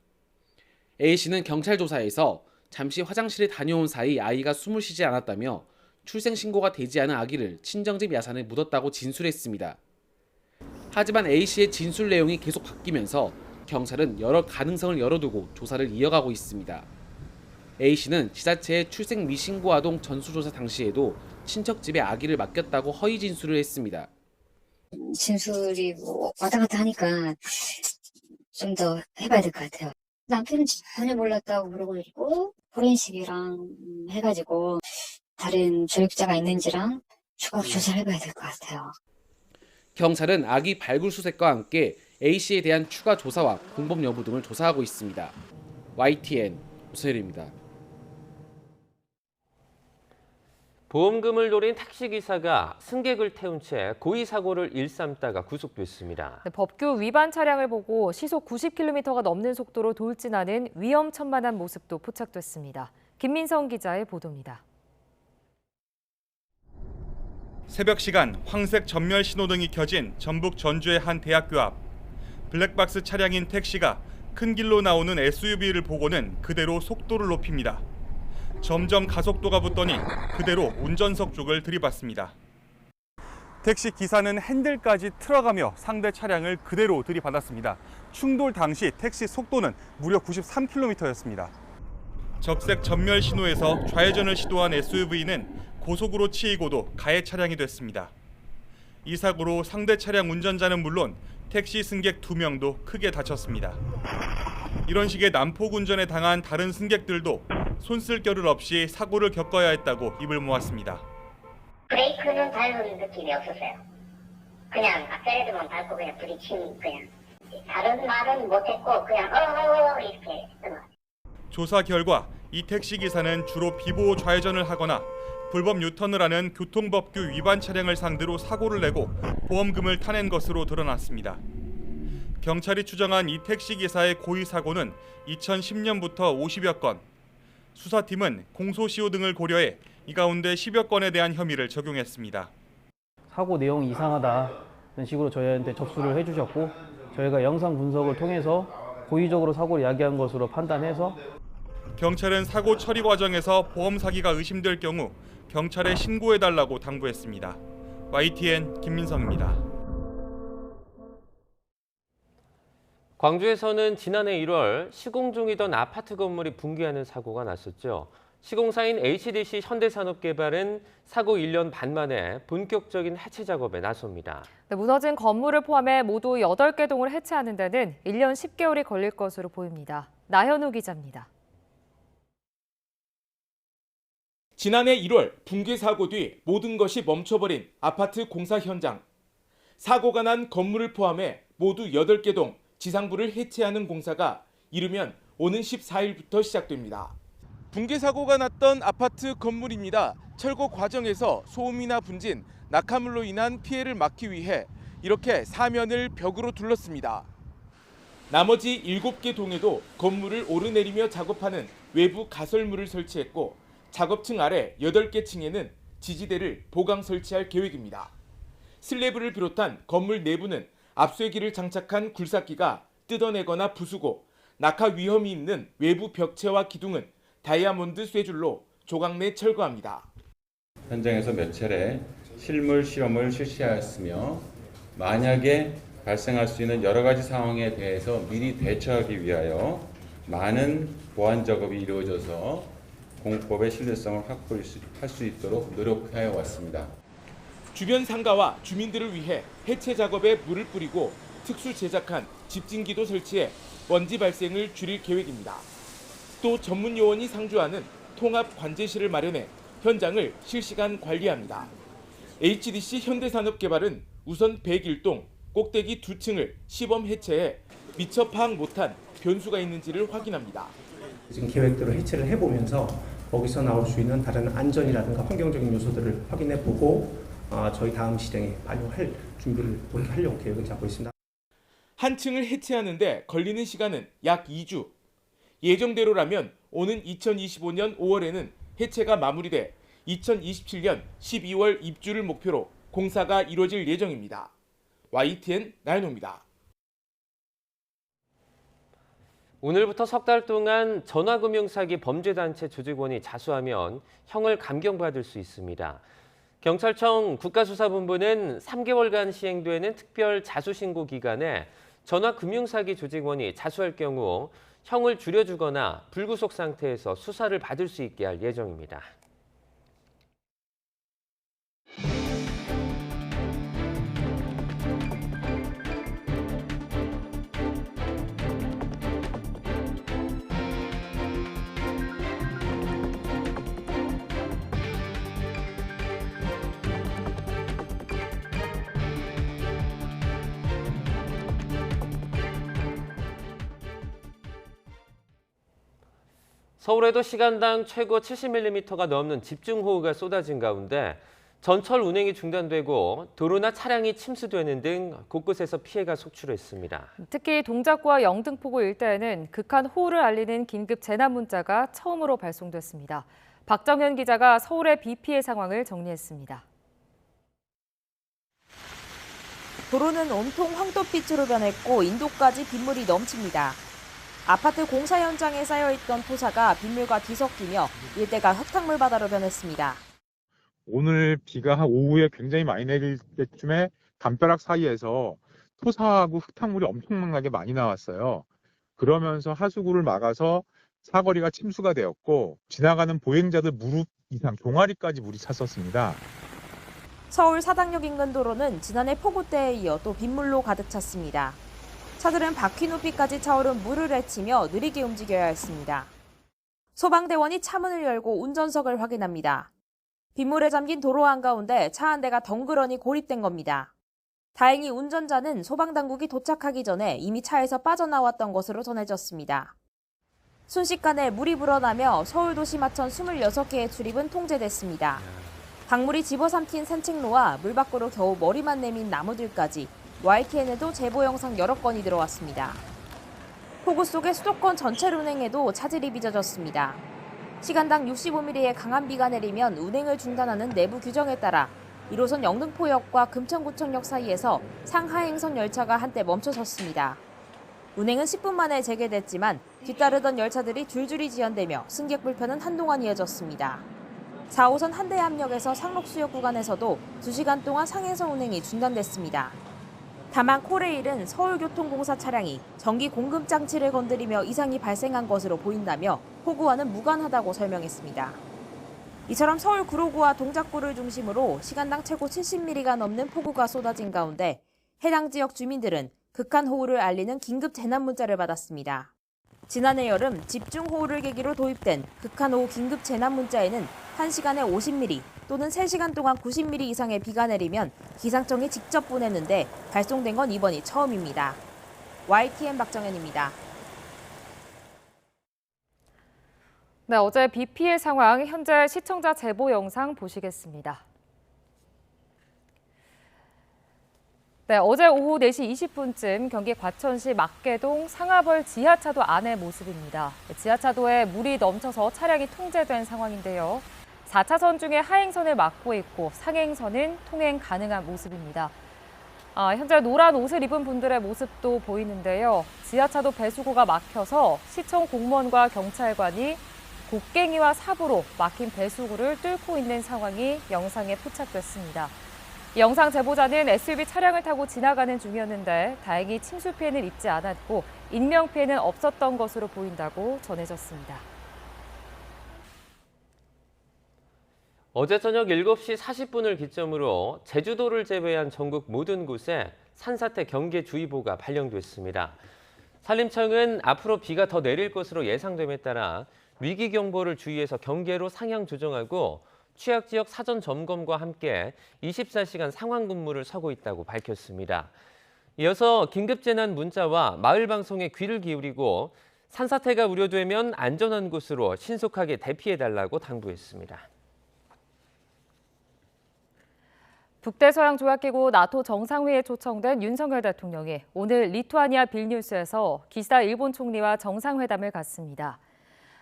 A씨는 경찰 조사에서 잠시 화장실에 다녀온 사이 아이가 숨을 쉬지 않았다며 출생신고가 되지 않은 아기를 친정집 야산에 묻었다고 진술했습니다. 하지만 A씨의 진술 내용이 계속 바뀌면서 경찰은 여러 가능성을 열어두고 조사를 이어가고 있습니다. A씨는 지자체에 출생 미신고 아동 전수조사 당시에도 친척집에 아기를 맡겼다고 허위 진술을 했습니다. 진술이 뭐 왔다 갔다 하니까 좀 더 해봐야 될 것 같아요. 남편은 전혀 몰랐다고 그러고 있고 포렌식이랑 해가지고 다른 조력자가 있는지랑 추가 조사를 해봐야 될 것 같아요. 경찰은 아기 발굴 수색과 함께 A씨에 대한 추가 조사와 공범 여부 등을 조사하고 있습니다. YTN 오세일입니다. 보험금을 노린 택시기사가 승객을 태운 채 고의 사고를 일삼다가 구속됐습니다. 법규 위반 차량을 보고 시속 90km가 넘는 속도로 돌진하는 위험천만한 모습도 포착됐습니다. 김민성 기자의 보도입니다. 새벽 시간 황색 전멸 신호등이 켜진 전북 전주의 한 대학교 앞. 블랙박스 차량인 택시가 큰 길로 나오는 SUV를 보고는 그대로 속도를 높입니다. 점점 가속도가 붙더니 그대로 운전석 쪽을 들이받습니다. 택시 기사는 핸들까지 틀어가며 상대 차량을 그대로 들이받았습니다. 충돌 당시 택시 속도는 무려 93km였습니다. 적색 전멸 신호에서 좌회전을 시도한 SUV는 고속으로 치이고도 가해 차량이 됐습니다. 이 사고로 상대 차량 운전자는 물론 택시 승객 2명도 크게 다쳤습니다. 이런 식의 난폭 운전에 당한 다른 승객들도 손쓸 겨를 없이 사고를 겪어야 했다고 입을 모았습니다. 브레이크는 밟은 느낌이 없었어요. 그냥 악셀레이터만 밟고 그냥 부딪힌 그냥 다른 말은 못했고 그냥 이렇게 했던 것 같아요. 조사 결과 이 택시 기사는 주로 비보호 좌회전을 하거나 불법 유턴을 하는 교통법규 위반 차량을 상대로 사고를 내고 보험금을 타낸 것으로 드러났습니다. 경찰이 추정한 이 택시 기사의 고의 사고는 2010년부터 50여 건. 수사팀은 공소시효 등을 고려해 이 가운데 10여 건에 대한 혐의를 적용했습니다. 사고 내용이 이상하다 이런 식으로 저희한테 접수를 해주셨고 저희가 영상 분석을 통해서 고의적으로 사고를 야기한 것으로 판단해서 경찰은 사고 처리 과정에서 보험 사기가 의심될 경우 경찰에 신고해달라고 당부했습니다. YTN 김민성입니다. 광주에서는 지난해 1월 시공 중이던 아파트 건물이 붕괴하는 사고가 났었죠. 시공사인 HDC 현대산업개발은 사고 1년 반 만에 본격적인 해체 작업에 나섭니다. 네, 무너진 건물을 포함해 모두 8개 동을 해체하는 데는 1년 10개월이 걸릴 것으로 보입니다. 나현우 기자입니다. 지난해 1월 붕괴 사고 뒤 모든 것이 멈춰버린 아파트 공사 현장. 사고가 난 건물을 포함해 모두 8개 동 지상부를 해체하는 공사가 이르면 오는 14일부터 시작됩니다. 붕괴 사고가 났던 아파트 건물입니다. 철거 과정에서 소음이나 분진, 낙하물로 인한 피해를 막기 위해 이렇게 사면을 벽으로 둘렀습니다. 나머지 7개 동에도 건물을 오르내리며 작업하는 외부 가설물을 설치했고 작업층 아래 8개 층에는 지지대를 보강 설치할 계획입니다. 슬래브를 비롯한 건물 내부는 압쇄기를 장착한 굴삭기가 뜯어내거나 부수고 낙하 위험이 있는 외부 벽체와 기둥은 다이아몬드 쇠줄로 조각 내 철거합니다. 현장에서 몇 차례 실물 실험을 실시하였으며 만약에 발생할 수 있는 여러 가지 상황에 대해서 미리 대처하기 위하여 많은 보완 작업이 이루어져서 공법의 신뢰성을 확보할 수 있도록 노력하여 왔습니다. 주변 상가와 주민들을 위해 해체 작업에 물을 뿌리고 특수 제작한 집진기도 설치해 먼지 발생을 줄일 계획입니다. 또 전문 요원이 상주하는 통합 관제실을 마련해 현장을 실시간 관리합니다. HDC 현대산업개발은 우선 101동 꼭대기 2층을 시범 해체해 미처 파악 못한 변수가 있는지를 확인합니다. 지금 계획대로 해체를 해보면서 거기서 나올 수 있는 다른 안전이라든가 환경적인 요소들을 확인해보고 저희 다음 실행에 반영할 준비를 그렇게 하려고 계획을 잡고 있습니다. 한 층을 해체하는데 걸리는 시간은 약 2주. 예정대로라면 오는 2025년 5월에는 해체가 마무리돼 2027년 12월 입주를 목표로 공사가 이루어질 예정입니다. YTN 나연호입니다. 오늘부터 석 달 동안 전화금융사기 범죄단체 조직원이 자수하면 형을 감경받을 수 있습니다. 경찰청 국가수사본부는 3개월간 시행되는 특별 자수신고 기간에 전화금융사기 조직원이 자수할 경우 형을 줄여주거나 불구속 상태에서 수사를 받을 수 있게 할 예정입니다. 서울에도 시간당 최고 70mm가 넘는 집중호우가 쏟아진 가운데 전철 운행이 중단되고 도로나 차량이 침수되는 등 곳곳에서 피해가 속출했습니다. 특히 동작구와 영등포구 일대에는 극한 호우를 알리는 긴급 재난 문자가 처음으로 발송됐습니다. 박정현 기자가 서울의 비 피해 상황을 정리했습니다. 도로는 온통 황토빛으로 변했고 인도까지 빗물이 넘칩니다. 아파트 공사 현장에 쌓여있던 토사가 빗물과 뒤섞이며 일대가 흙탕물 바다로 변했습니다. 오늘 비가 한 오후에 굉장히 많이 내릴 때쯤에 담벼락 사이에서 토사하고 흙탕물이 엄청나게 많이 나왔어요. 그러면서 하수구를 막아서 사거리가 침수가 되었고 지나가는 보행자들 무릎 이상 종아리까지 물이 찼었습니다. 서울 사당역 인근 도로는 지난해 폭우 때에 이어 또 빗물로 가득 찼습니다. 차들은 바퀴 높이까지 차오른 물을 헤치며 느리게 움직여야 했습니다. 소방대원이 차문을 열고 운전석을 확인합니다. 빗물에 잠긴 도로 한가운데 차 한 대가 덩그러니 고립된 겁니다. 다행히 운전자는 소방당국이 도착하기 전에 이미 차에서 빠져나왔던 것으로 전해졌습니다. 순식간에 물이 불어나며 서울도시마천 26개의 출입은 통제됐습니다. 강물이 집어삼킨 산책로와 물 밖으로 겨우 머리만 내민 나무들까지 YTN에도 제보 영상 여러 건이 들어왔습니다. 폭우 속에 수도권 전철 운행에도 차질이 빚어졌습니다. 시간당 65mm의 강한 비가 내리면 운행을 중단하는 내부 규정에 따라 1호선 영등포역과 금천구청역 사이에서 상하행선 열차가 한때 멈춰섰습니다. 운행은 10분 만에 재개됐지만 뒤따르던 열차들이 줄줄이 지연되며 승객 불편은 한동안 이어졌습니다. 4호선 한대암역에서 상록수역 구간에서도 2시간 동안 상행선 운행이 중단됐습니다. 다만 코레일은 서울교통공사 차량이 전기 공급 장치를 건드리며 이상이 발생한 것으로 보인다며 폭우와는 무관하다고 설명했습니다. 이처럼 서울 구로구와 동작구를 중심으로 시간당 최고 70mm가 넘는 폭우가 쏟아진 가운데 해당 지역 주민들은 극한호우를 알리는 긴급 재난 문자를 받았습니다. 지난해 여름 집중호우를 계기로 도입된 극한호우 긴급 재난 문자에는 1시간에 50mm 또는 3시간 동안 90mm 이상의 비가 내리면 기상청이 직접 보냈는데 발송된 건 이번이 처음입니다. YTN 박정현입니다. 네, 어제 비 피해 상황 현재 시청자 제보 영상 보시겠습니다. 네, 어제 오후 4시 20분쯤 경기 과천시 막계동 상하벌 지하차도 안의 모습입니다. 지하차도에 물이 넘쳐서 차량이 통제된 상황인데요. 4차선 중에 하행선을 막고 있고 상행선은 통행 가능한 모습입니다. 현재 노란 옷을 입은 분들의 모습도 보이는데요. 지하차도 배수구가 막혀서 시청 공무원과 경찰관이 곡괭이와 삽으로 막힌 배수구를 뚫고 있는 상황이 영상에 포착됐습니다. 영상 제보자는 SUV 차량을 타고 지나가는 중이었는데 다행히 침수 피해는 입지 않았고 인명 피해는 없었던 것으로 보인다고 전해졌습니다. 어제 저녁 7시 40분을 기점으로 제주도를 제외한 전국 모든 곳에 산사태 경계주의보가 발령됐습니다. 산림청은 앞으로 비가 더 내릴 것으로 예상됨에 따라 위기경보를 주의해서 경계로 상향 조정하고 취약지역 사전 점검과 함께 24시간 상황 근무를 서고 있다고 밝혔습니다. 이어서 긴급재난 문자와 마을방송에 귀를 기울이고 산사태가 우려되면 안전한 곳으로 신속하게 대피해달라고 당부했습니다. 북대서양조약기구 나토 정상회의에 초청된 윤석열 대통령이 오늘 리투아니아 빌뉴스에서 기시다 일본 총리와 정상회담을 갖습니다.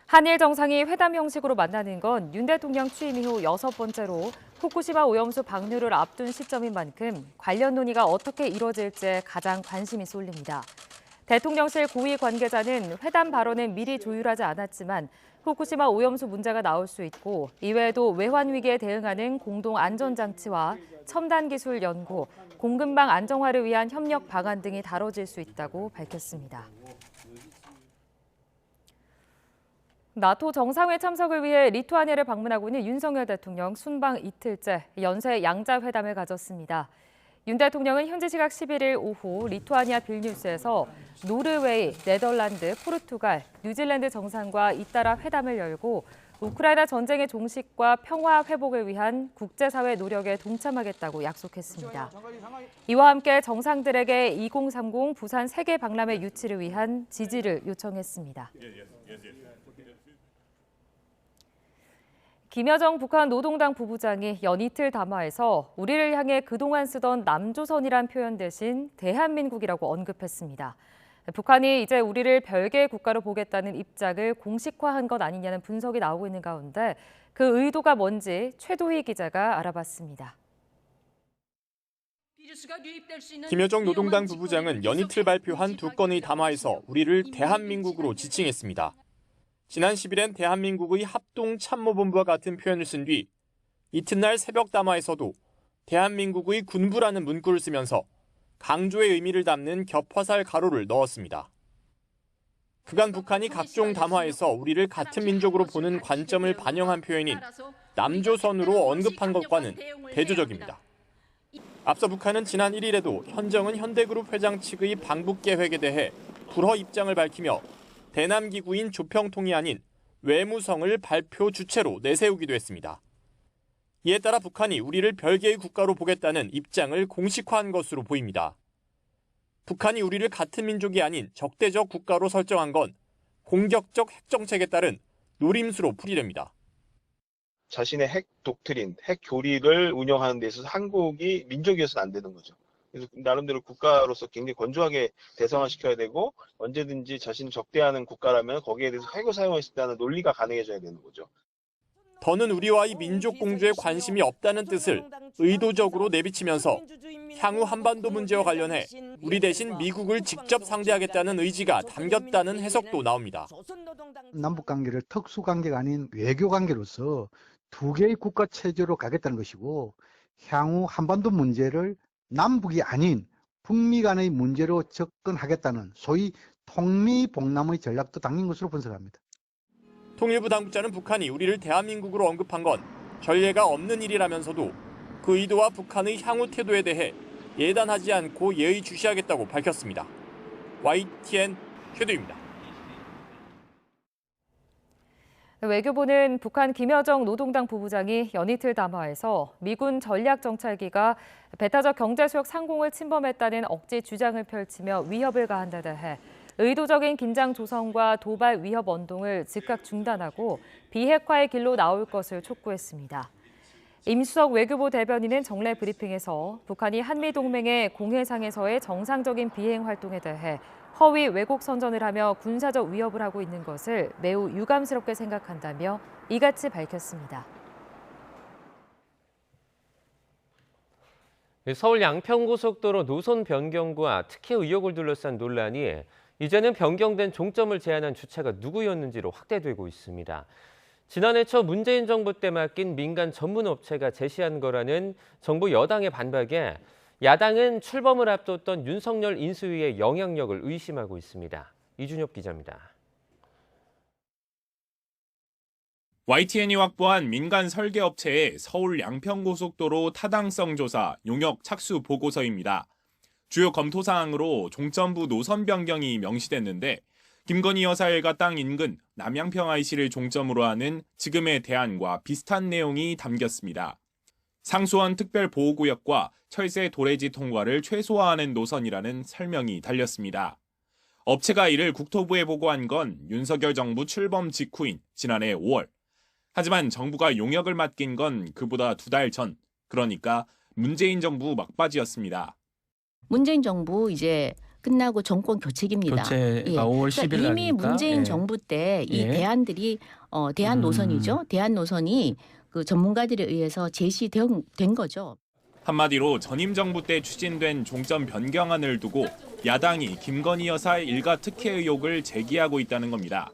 한일 정상이 회담 형식으로 만나는 건 윤 대통령 취임 이후 6번째로 후쿠시마 오염수 방류를 앞둔 시점인 만큼 관련 논의가 어떻게 이뤄질지에 가장 관심이 쏠립니다. 대통령실 고위 관계자는 회담 발언은 미리 조율하지 않았지만 후쿠시마 오염수 문제가 나올 수 있고 이외에도 외환 위기에 대응하는 공동 안전장치와 첨단 기술 연구, 공급망 안정화를 위한 협력 방안 등이 다뤄질 수 있다고 밝혔습니다. 나토 정상회 참석을 위해 리투아니아를 방문하고 있는 윤석열 대통령 순방 이틀째 연쇄 양자회담을 가졌습니다. 윤 대통령은 현지 시각 11일 오후 리투아니아 빌뉴스에서 노르웨이, 네덜란드, 포르투갈, 뉴질랜드 정상과 잇따라 회담을 열고 우크라이나 전쟁의 종식과 평화 회복을 위한 국제사회 노력에 동참하겠다고 약속했습니다. 이와 함께 정상들에게 2030 부산 세계 박람회 유치를 위한 지지를 요청했습니다. 김여정 북한 노동당 부부장이 연이틀 담화에서 우리를 향해 그동안 쓰던 남조선이란 표현 대신 대한민국이라고 언급했습니다. 북한이 이제 우리를 별개의 국가로 보겠다는 입장을 공식화한 것 아니냐는 분석이 나오고 있는 가운데 그 의도가 뭔지 최도희 기자가 알아봤습니다. 김여정 노동당 부부장은 연이틀 발표한 두 건의 담화에서 우리를 대한민국으로 지칭했습니다. 지난 10일엔 대한민국의 합동참모본부와 같은 표현을 쓴 뒤 이튿날 새벽 담화에서도 대한민국의 군부라는 문구를 쓰면서 강조의 의미를 담는 겹화살 가로를 넣었습니다. 그간 북한이 각종 담화에서 우리를 같은 민족으로 보는 관점을 반영한 표현인 남조선으로 언급한 것과는 대조적입니다. 앞서 북한은 지난 1일에도 현정은 현대그룹 회장 측의 방북 계획에 대해 불허 입장을 밝히며 대남기구인 조평통이 아닌 외무성을 발표 주체로 내세우기도 했습니다. 이에 따라 북한이 우리를 별개의 국가로 보겠다는 입장을 공식화한 것으로 보입니다. 북한이 우리를 같은 민족이 아닌 적대적 국가로 설정한 건 공격적 핵 정책에 따른 노림수로 풀이됩니다. 자신의 핵 독트린, 핵 교리를 운영하는 데 있어서 한국이 민족이어서는 안 되는 거죠. 그래서 나름대로 국가로서 굉장히 건조하게 대성화시켜야 되고 언제든지 자신을 적대하는 국가라면 거기에 대해서 핵을 사용할 수 있다는 논리가 가능해져야 되는 거죠. 더는 우리와 이 민족 공조에 관심이 없다는 뜻을 의도적으로 내비치면서 향후 한반도 문제와 관련해 우리 대신 미국을 직접 상대하겠다는 의지가 담겼다는 해석도 나옵니다. 남북관계를 특수관계가 아닌 외교관계로서 두 개의 국가 체제로 가겠다는 것이고 향후 한반도 문제를 남북이 아닌 북미 간의 문제로 접근하겠다는 소위 통미봉남의 전략도 담긴 것으로 분석합니다. 통일부 당국자는 북한이 우리를 대한민국으로 언급한 건 전례가 없는 일이라면서도 그 의도와 북한의 향후 태도에 대해 예단하지 않고 예의주시하겠다고 밝혔습니다. YTN 최두입니다. 외교부는 북한 김여정 노동당 부부장이 연이틀 담화에서 미군 전략정찰기가 배타적 경제수역 상공을 침범했다는 억지 주장을 펼치며 위협을 가한다 대해 의도적인 긴장 조성과 도발 위협 언동을 즉각 중단하고 비핵화의 길로 나올 것을 촉구했습니다. 임수석 외교부 대변인은 정례 브리핑에서 북한이 한미동맹의 공해상에서의 정상적인 비행 활동에 대해 허위 왜곡 선전을 하며 군사적 위협을 하고 있는 것을 매우 유감스럽게 생각한다며 이같이 밝혔습니다. 서울 양평고속도로 노선 변경과 특혜 의혹을 둘러싼 논란이 이제는 변경된 종점을 제한한 주체가 누구였는지로 확대되고 있습니다. 지난해 초 문재인 정부 때 맡긴 민간 전문 업체가 제시한 거라는 정부 여당의 반박에 야당은 출범을 앞뒀던 윤석열 인수위의 영향력을 의심하고 있습니다. 이준엽 기자입니다. YTN이 확보한 민간 설계업체의 서울 양평고속도로 타당성 조사 용역 착수 보고서입니다. 주요 검토 사항으로 종점부 노선 변경이 명시됐는데 김건희 여사 일가 땅 인근 남양평 IC를 종점으로 하는 지금의 대안과 비슷한 내용이 담겼습니다. 상수원 특별보호구역과 철새 도래지 통과를 최소화하는 노선이라는 설명이 달렸습니다. 업체가 이를 국토부에 보고한 건 윤석열 정부 출범 직후인 지난해 5월. 하지만 정부가 용역을 맡긴 건 그보다 2달 전, 그러니까 문재인 정부 막바지였습니다. 문재인 정부 이제 끝나고 정권 교체기입니다. 교체가 5월 10일 그러니까 이미 아닙니까? 문재인 정부 때 이 대안들이 대안 노선이죠. 대안 노선이 그 전문가들에 의해서 제시된 거죠. 한마디로 전임 정부 때 추진된 종점 변경안을 두고 야당이 김건희 여사 일가 특혜 의혹을 제기하고 있다는 겁니다.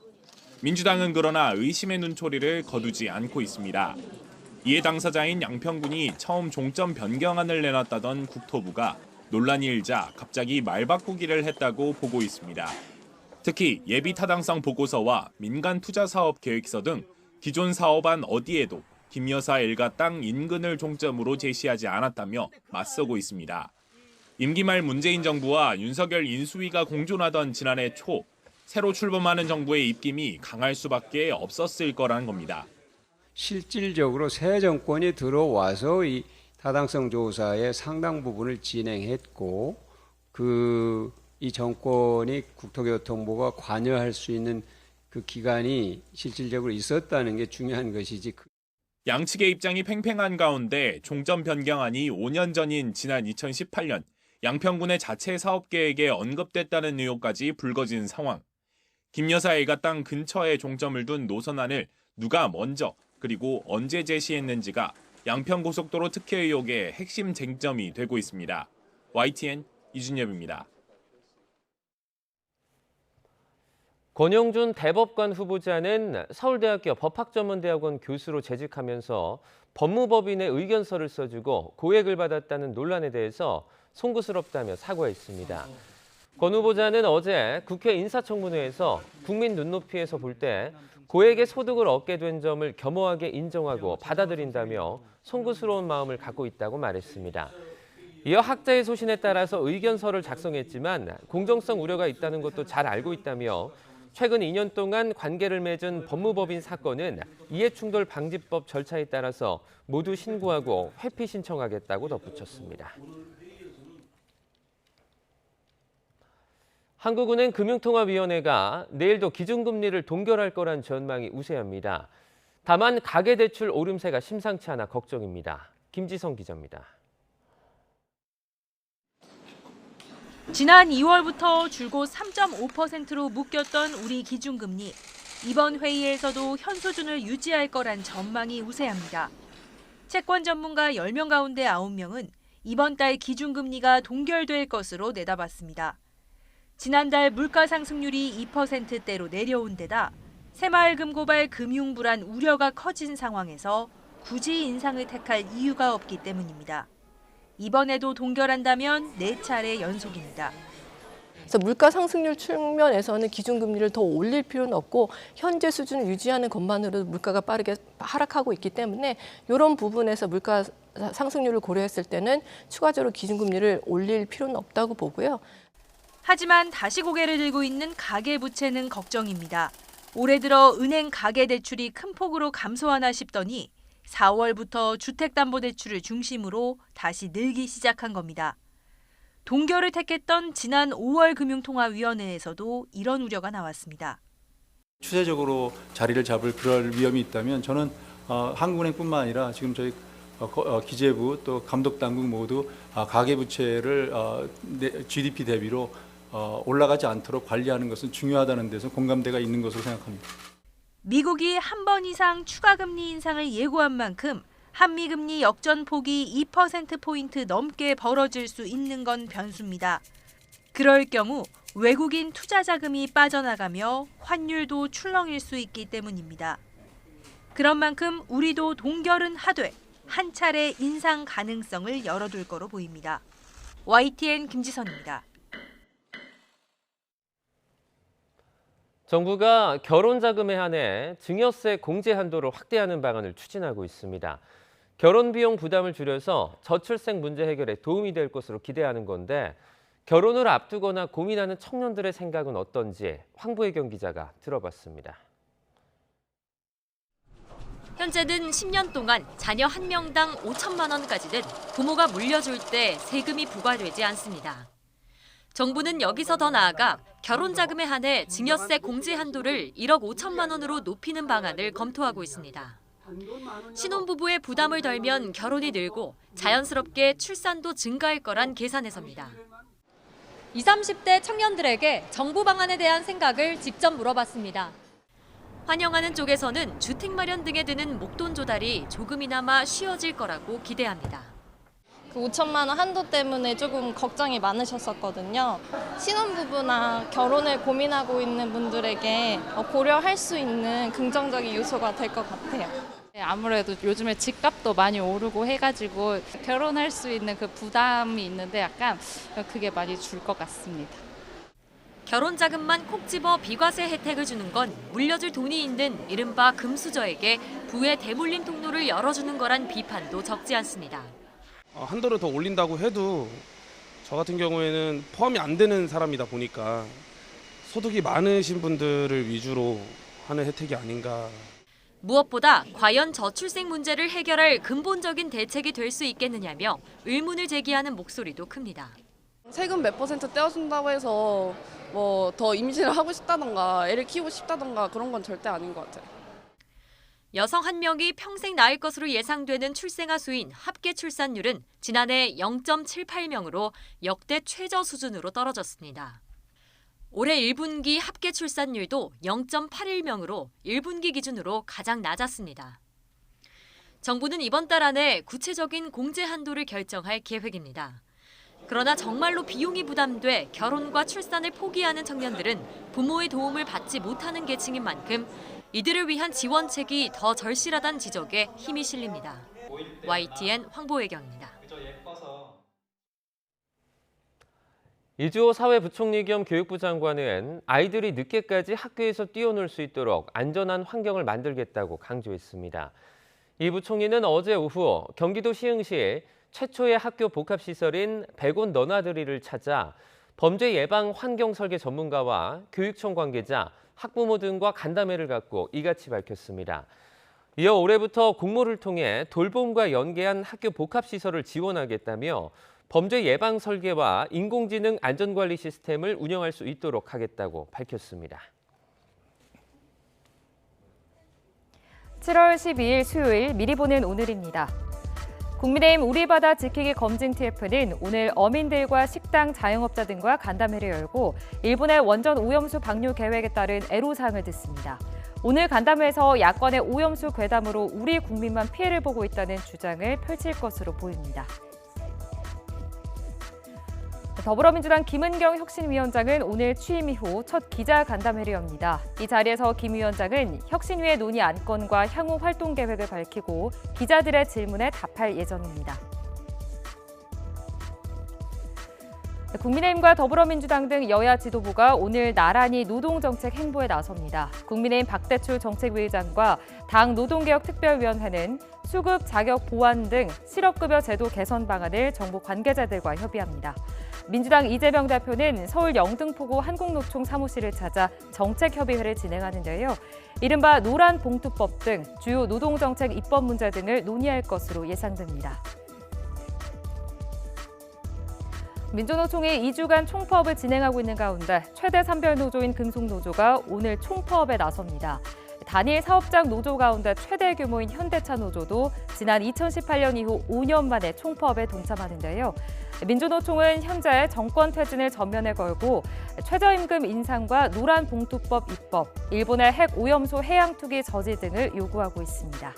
민주당은 그러나 의심의 눈초리를 거두지 않고 있습니다. 이에 당사자인 양평군이 처음 종점 변경안을 내놨다던 국토부가 논란이 일자 갑자기 말 바꾸기를 했다고 보고 있습니다. 특히 예비 타당성 보고서와 민간 투자 사업 계획서 등 기존 사업안 어디에도 김 여사 일가 땅 인근을 종점으로 제시하지 않았다며 맞서고 있습니다. 임기 말 문재인 정부와 윤석열 인수위가 공존하던 지난해 초 새로 출범하는 정부의 입김이 강할 수밖에 없었을 거라는 겁니다. 실질적으로 새 정권이 들어와서 이 타당성 조사의 상당 부분을 진행했고 이 정권이 국토교통부가 관여할 수 있는 그 기간이 실질적으로 있었다는 게 중요한 것이지. 양측의 입장이 팽팽한 가운데 종점 변경안이 5년 전인 지난 2018년 양평군의 자체 사업 계획에 언급됐다는 의혹까지 불거진 상황. 김 여사 일가 땅 근처에 종점을 둔 노선안을 누가 먼저 그리고 언제 제시했는지가 양평고속도로 특혜 의혹의 핵심 쟁점이 되고 있습니다. YTN 이준엽입니다. 권영준 대법관 후보자는 서울대학교 법학전문대학원 교수로 재직하면서 법무법인의 의견서를 써주고 고액을 받았다는 논란에 대해서 송구스럽다며 사과했습니다. 권 후보자는 어제 국회 인사청문회에서 국민 눈높이에서 볼 때 고액의 소득을 얻게 된 점을 겸허하게 인정하고 받아들인다며 송구스러운 마음을 갖고 있다고 말했습니다. 이어 학자의 소신에 따라서 의견서를 작성했지만 공정성 우려가 있다는 것도 잘 알고 있다며 최근 2년 동안 관계를 맺은 법무법인 사건은 이해충돌 방지법 절차에 따라서 모두 신고하고 회피 신청하겠다고 덧붙였습니다. 한국은행 금융통화위원회가 내일도 기준금리를 동결할 거란 전망이 우세합니다. 다만 가계대출 오름세가 심상치 않아 걱정입니다. 김지성 기자입니다. 지난 2월부터 줄곧 3.5%로 묶였던 우리 기준금리. 이번 회의에서도 현 수준을 유지할 거란 전망이 우세합니다. 채권 전문가 10명 가운데 9명은 이번 달 기준금리가 동결될 것으로 내다봤습니다. 지난달 물가 상승률이 2%대로 내려온 데다 새마을금 고발 금융 불안 우려가 커진 상황에서 굳이 인상을 택할 이유가 없기 때문입니다. 이번에도 동결한다면 4차례 연속입니다. 그래서 물가 상승률 측면에서는 기준금리를 더 올릴 필요는 없고 현재 수준을 유지하는 것만으로도 물가가 빠르게 하락하고 있기 때문에 이런 부분에서 물가 상승률을 고려했을 때는 추가적으로 기준금리를 올릴 필요는 없다고 보고요. 하지만 다시 고개를 들고 있는 가계부채는 걱정입니다. 올해 들어 은행 가계대출이 큰 폭으로 감소하나 싶더니 4월부터 주택담보대출을 중심으로 다시 늘기 시작한 겁니다. 동결을 택했던 지난 5월 금융통화위원회에서도 이런 우려가 나왔습니다. 추세적으로 자리를 잡을 그럴 위험이 있다면 저는 한국은행뿐만 아니라 지금 저희 기재부 또 감독당국 모두 가계부채를 GDP 대비로 올라가지 않도록 관리하는 것은 중요하다는 데서 공감대가 있는 것으로 생각합니다. 미국이 한 번 이상 추가 금리 인상을 예고한 만큼 한미금리 역전폭이 2%포인트 넘게 벌어질 수 있는 건 변수입니다. 그럴 경우 외국인 투자 자금이 빠져나가며 환율도 출렁일 수 있기 때문입니다. 그런 만큼 우리도 동결은 하되 한 차례 인상 가능성을 열어둘 거로 보입니다. YTN 김지선입니다. 정부가 결혼자금에 한해 증여세 공제 한도를 확대하는 방안을 추진하고 있습니다. 결혼 비용 부담을 줄여서 저출생 문제 해결에 도움이 될 것으로 기대하는 건데 결혼을 앞두거나 고민하는 청년들의 생각은 어떤지 황보혜경 기자가 들어봤습니다. 현재는 10년 동안 자녀 한 명당 5천만 원까지는 부모가 물려줄 때 세금이 부과되지 않습니다. 정부는 여기서 더 나아가 결혼자금에 한해 증여세 공제 한도를 1억 5천만 원으로 높이는 방안을 검토하고 있습니다. 신혼부부의 부담을 덜면 결혼이 늘고 자연스럽게 출산도 증가할 거란 계산에서입니다. 20, 30대 청년들에게 정부 방안에 대한 생각을 직접 물어봤습니다. 환영하는 쪽에서는 주택 마련 등에 드는 목돈 조달이 조금이나마 쉬워질 거라고 기대합니다. 그 5천만 원 한도 때문에 조금 걱정이 많으셨었거든요. 신혼부부나 결혼을 고민하고 있는 분들에게 고려할 수 있는 긍정적인 요소가 될 것 같아요. 아무래도 요즘에 집값도 많이 오르고 해가지고 결혼할 수 있는 그 부담이 있는데 약간 그게 많이 줄 것 같습니다. 결혼자금만 콕 집어 비과세 혜택을 주는 건 물려줄 돈이 있는 이른바 금수저에게 부의 대물림 통로를 열어주는 거란 비판도 적지 않습니다. 한도를 더 올린다고 해도 저 같은 경우에는 포함이 안 되는 사람이다 보니까 소득이 많으신 분들을 위주로 하는 혜택이 아닌가. 무엇보다 과연 저출생 문제를 해결할 근본적인 대책이 될 수 있겠느냐며 의문을 제기하는 목소리도 큽니다. 세금 몇 % 떼어준다고 해서 뭐 더 임신을 하고 싶다던가 애를 키우고 싶다던가 그런 건 절대 아닌 것 같아요. 여성 한 명이 평생 낳을 것으로 예상되는 출생아 수인 합계 출산율은 지난해 0.78명으로 역대 최저 수준으로 떨어졌습니다. 올해 1분기 합계 출산율도 0.81명으로 1분기 기준으로 가장 낮았습니다. 정부는 이번 달 안에 구체적인 공제 한도를 결정할 계획입니다. 그러나 정말로 비용이 부담돼 결혼과 출산을 포기하는 청년들은 부모의 도움을 받지 못하는 계층인 만큼 이들을 위한 지원책이 더 절실하다는 지적에 힘이 실립니다. YTN 황보혜경입니다. 이주호 사회부총리 겸 교육부 장관은 아이들이 늦게까지 학교에서 뛰어놀 수 있도록 안전한 환경을 만들겠다고 강조했습니다. 이 부총리는 어제 오후 경기도 시흥시 최초의 학교 복합시설인 백온 너나들이를 찾아 범죄 예방 환경 설계 전문가와 교육청 관계자, 학부모 등과 간담회를 갖고 이같이 밝혔습니다. 이어 올해부터 공모를 통해 돌봄과 연계한 학교 복합시설을 지원하겠다며 범죄 예방 설계와 인공지능 안전관리 시스템을 운영할 수 있도록 하겠다고 밝혔습니다. 7월 12일 수요일 미리 보는 오늘입니다. 국민의힘 우리바다 지키기 검증 TF는 오늘 어민들과 식당, 자영업자 등과 간담회를 열고 일본의 원전 오염수 방류 계획에 따른 애로사항을 듣습니다. 오늘 간담회에서 야권의 오염수 괴담으로 우리 국민만 피해를 보고 있다는 주장을 펼칠 것으로 보입니다. 더불어민주당 김은경 혁신위원장은 오늘 취임 이후 첫 기자간담회를 엽니다. 이 자리에서 김 위원장은 혁신위의 논의 안건과 향후 활동 계획을 밝히고 기자들의 질문에 답할 예정입니다. 국민의힘과 더불어민주당 등 여야 지도부가 오늘 나란히 노동정책 행보에 나섭니다. 국민의힘 박대출 정책위의장과 당 노동개혁특별위원회는 수급 자격 보완 등 실업급여 제도 개선 방안을 정부 관계자들과 협의합니다. 민주당 이재명 대표는 서울 영등포구 한국노총 사무실을 찾아 정책협의회를 진행하는데요. 이른바 노란봉투법 등 주요 노동정책 입법 문제 등을 논의할 것으로 예상됩니다. 민주노총이 2주간 총파업을 진행하고 있는 가운데 최대 산별노조인 금속노조가 오늘 총파업에 나섭니다. 단일 사업장 노조 가운데 최대 규모인 현대차 노조도 지난 2018년 이후 5년 만에 총파업에 동참하는데요. 민주노총은 현재 정권 퇴진을 전면에 걸고 최저임금 인상과 노란봉투법 입법, 일본의 핵 오염수 해양 투기 저지 등을 요구하고 있습니다.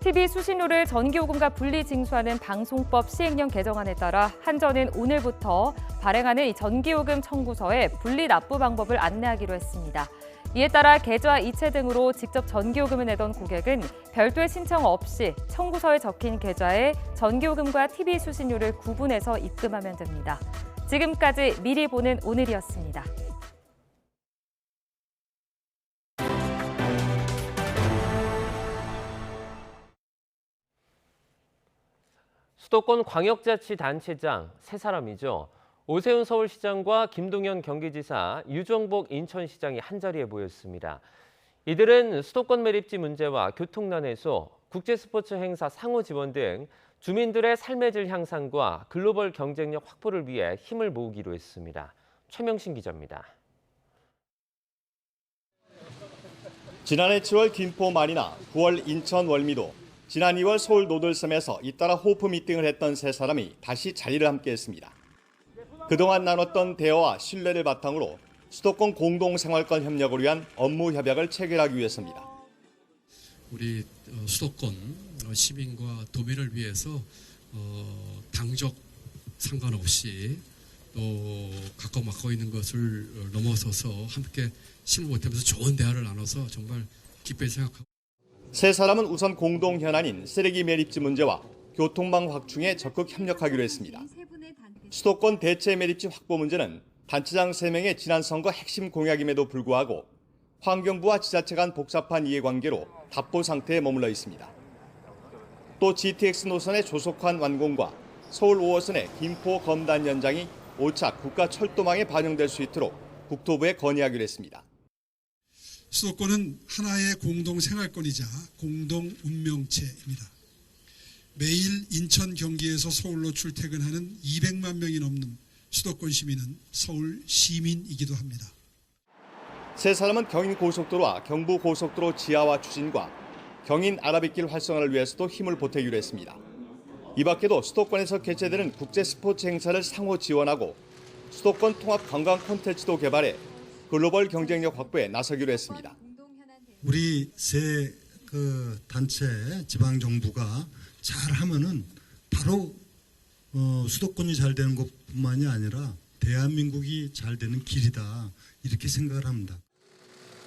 TV 수신료를 전기요금과 분리 징수하는 방송법 시행령 개정안에 따라 한전은 오늘부터 발행하는 이 전기요금 청구서에 분리 납부 방법을 안내하기로 했습니다. 이에 따라 계좌 이체 등으로 직접 전기요금을 내던 고객은 별도의 신청 없이 청구서에 적힌 계좌에 전기요금과 TV 수신료를 구분해서 입금하면 됩니다. 지금까지 미리 보는 오늘이었습니다. 수도권 광역자치단체장 세 사람이죠. 오세훈 서울시장과 김동연 경기지사, 유정복 인천시장이 한자리에 모였습니다. 이들은 수도권 매립지 문제와 교통난 해소, 국제스포츠 행사 상호 지원 등 주민들의 삶의 질 향상과 글로벌 경쟁력 확보를 위해 힘을 모으기로 했습니다. 최명신 기자입니다. 지난해 7월 김포 마리나, 9월 인천 월미도, 지난 2월 서울 노들섬에서 잇따라 호프 미팅을 했던 세 사람이 다시 자리를 함께했습니다. 그동안 나눴던 대화와 신뢰를 바탕으로 수도권 공동생활권 협력을 위한 업무 협약을 체결하기 위해서입니다. 우리 수도권 시민과 도민을 위해서 당적 상관없이 또 갖고 맡고 있는 것을 넘어서서 함께 힘을 보태면서 좋은 대화를 나눠서 정말 기쁘게 생각하고. 세 사람은 우선 공동 현안인 쓰레기 매립지 문제와 교통망 확충에 적극 협력하기로 했습니다. 수도권 대체 매립지 확보 문제는 단체장 3명의 지난 선거 핵심 공약임에도 불구하고 환경부와 지자체 간 복잡한 이해관계로 답보 상태에 머물러 있습니다. 또 GTX 노선의 조속한 완공과 서울 5호선의 김포 검단 연장이 5차 국가철도망에 반영될 수 있도록 국토부에 건의하기로 했습니다. 수도권은 하나의 공동생활권이자 공동운명체입니다. 매일 인천, 경기에서 서울로 출퇴근하는 200만 명이 넘는 수도권 시민은 서울 시민이기도 합니다. 세 사람은 경인고속도로와 경부고속도로 지하화 추진과 경인 아라뱃길 활성화를 위해서도 힘을 보태기로 했습니다. 이 밖에도 수도권에서 개최되는 국제 스포츠 행사를 상호 지원하고 수도권 통합 관광 콘텐츠도 개발해 글로벌 경쟁력 확보에 나서기로 했습니다. 우리 세 단체 지방 정부가 잘하면은 바로 수도권이 잘 되는 것뿐만이 아니라 대한민국이 잘 되는 길이다 이렇게 생각을 합니다.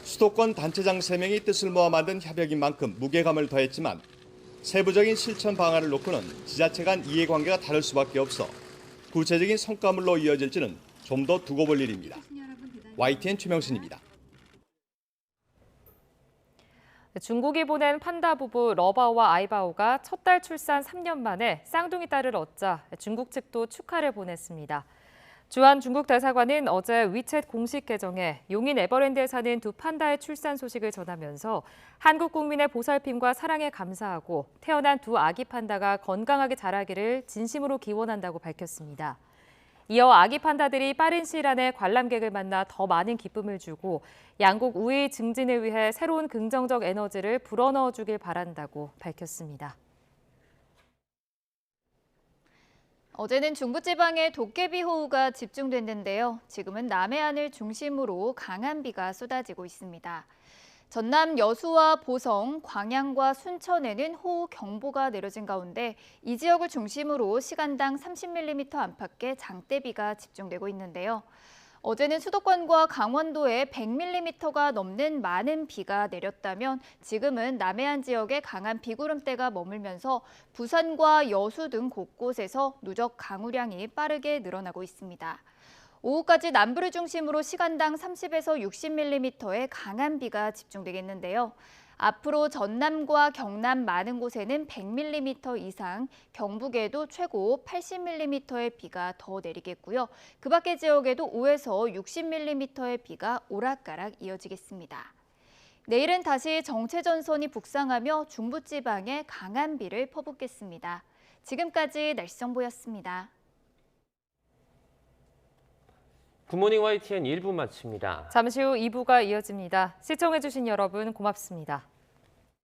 수도권 단체장 3명이 뜻을 모아 만든 협약인 만큼 무게감을 더했지만 세부적인 실천 방안을 놓고는 지자체 간 이해관계가 다를 수밖에 없어 구체적인 성과물로 이어질지는 좀 더 두고 볼 일입니다. YTN 최명신입니다. 중국이 보낸 판다 부부 러바오와 아이바오가 첫 달 출산 3년 만에 쌍둥이 딸을 얻자 중국 측도 축하를 보냈습니다. 주한 중국 대사관은 어제 위챗 공식 계정에 용인 에버랜드에 사는 두 판다의 출산 소식을 전하면서 한국 국민의 보살핌과 사랑에 감사하고 태어난 두 아기 판다가 건강하게 자라기를 진심으로 기원한다고 밝혔습니다. 이어 아기 판다들이 빠른 시일 안에 관람객을 만나 더 많은 기쁨을 주고 양국 우위 증진을 위해 새로운 긍정적 에너지를 불어넣어 주길 바란다고 밝혔습니다. 어제는 중부지방에 도깨비 호우가 집중됐는데요. 지금은 남해안을 중심으로 강한 비가 쏟아지고 있습니다. 전남 여수와 보성, 광양과 순천에는 호우 경보가 내려진 가운데 이 지역을 중심으로 시간당 30mm 안팎의 장대비가 집중되고 있는데요. 어제는 수도권과 강원도에 100mm가 넘는 많은 비가 내렸다면 지금은 남해안 지역에 강한 비구름대가 머물면서 부산과 여수 등 곳곳에서 누적 강우량이 빠르게 늘어나고 있습니다. 오후까지 남부를 중심으로 시간당 30에서 60mm의 강한 비가 집중되겠는데요. 앞으로 전남과 경남 많은 곳에는 100mm 이상, 경북에도 최고 80mm의 비가 더 내리겠고요. 그 밖의 지역에도 5에서 60mm의 비가 오락가락 이어지겠습니다. 내일은 다시 정체전선이 북상하며 중부지방에 강한 비를 퍼붓겠습니다. 지금까지 날씨 정보였습니다. 굿모닝 YTN 1부 마칩니다. 잠시 후 2부가 이어집니다. 시청해주신 여러분 고맙습니다.